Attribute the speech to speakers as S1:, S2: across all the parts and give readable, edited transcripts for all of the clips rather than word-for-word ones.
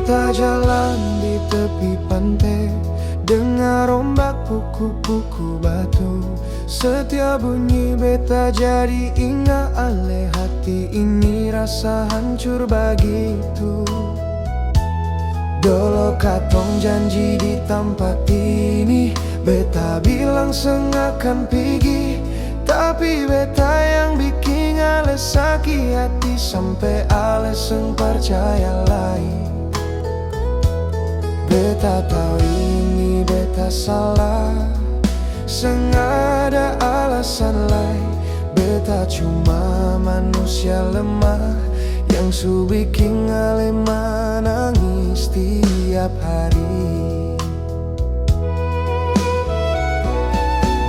S1: Beta jalan di tepi pantai, dengar ombak puku-puku batu. Setiap bunyi beta jadi ingat ale, hati ini rasa hancur begitu. Dulu katong janji di tempat ini, beta bilang sengakan pergi, tapi beta yang bikin ale sakit hati, sampai ale seng percaya lagi. Beta tahu ini beta salah, sengaja alasan lain. Beta cuma manusia lemah yang su bikin ale menangis tiap hari.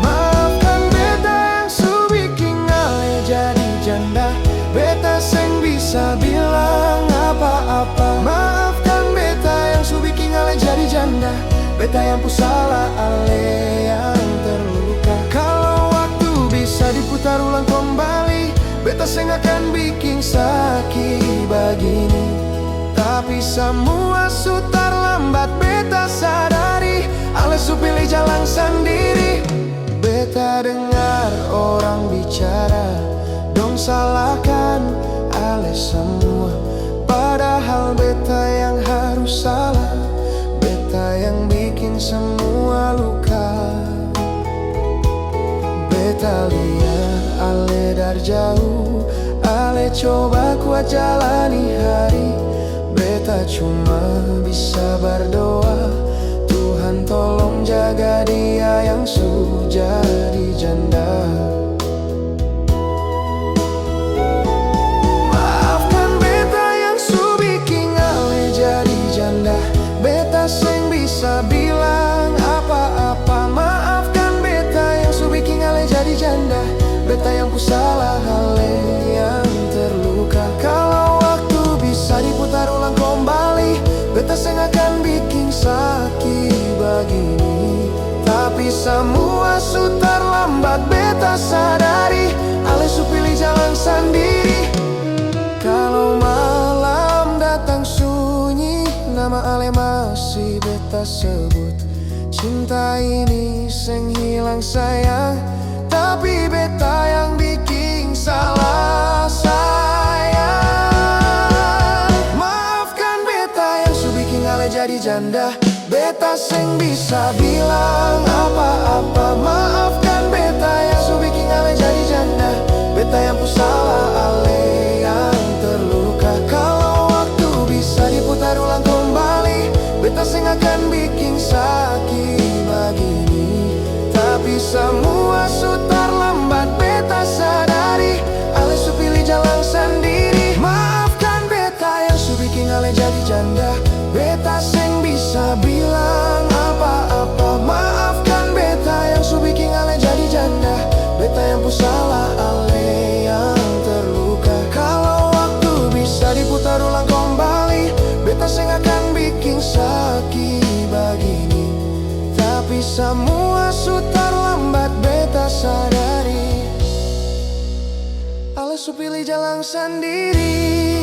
S1: Maafkan beta yang su bikin ale jadi janda, beta seng bisa bilang apa-apa. Maafkan beta yang su bikin ale jadi janda, beta yang pu salah, ale yang terluka. Kalau waktu bisa diputar ulang kembali, beta seng akan bikin sakit begini. Tapi semua su terlambat, beta sadari ale su pilih jalan sendiri. Beta dengar orang bicara, dong salahkan ale semua, padahal beta yang harus salah. Beta yang bikin semua luka. Beta lihat ale dari jauh, ale coba kuat jalani hari. Beta cuma bisa berdoa, Tuhan tolong jaga dia yang sudah jadi janda. Maafkan beta yang su bikin ale jadi janda, beta seng bisa bilang apa-apa. Maafkan beta yang su bikin ale jadi janda, beta yang ku salah, ale yang terluka. Kalau waktu bisa diputar ulang kembali, beta seng akan bikin sakit begini. Tapi semua su terlambat, beta sadari ale su pilih jalan sendiri. Kalau malam datang sunyi, nama ale masih beta sebut. Cinta ini seng hilang sayang, tapi beta yang bikin salah sayang. Maafkan beta yang su bikin ale jadi janda, beta seng bisa bilang apa-apa. Maafkan beta yang su bikin ale jadi janda, beta yang pu salah, ale yang terluka. Kalau waktu bisa diputar ulang kembali, beta seng akan bikin sakit begini. Tapi semua su terlambat, beta sadari ale su pilih jalan sendiri. Maafkan beta yang su bikin ale jadi janda, beta seng bisa bilang apa-apa. Maafkan beta yang su bikin ale jadi janda, beta yang pu salah, ale yang terluka. Kalau waktu bisa diputar ulang kembali, beta seng akan bikin sakit begini. Tapi semua su terlambat, beta sadari ale su pilih jalan sendiri.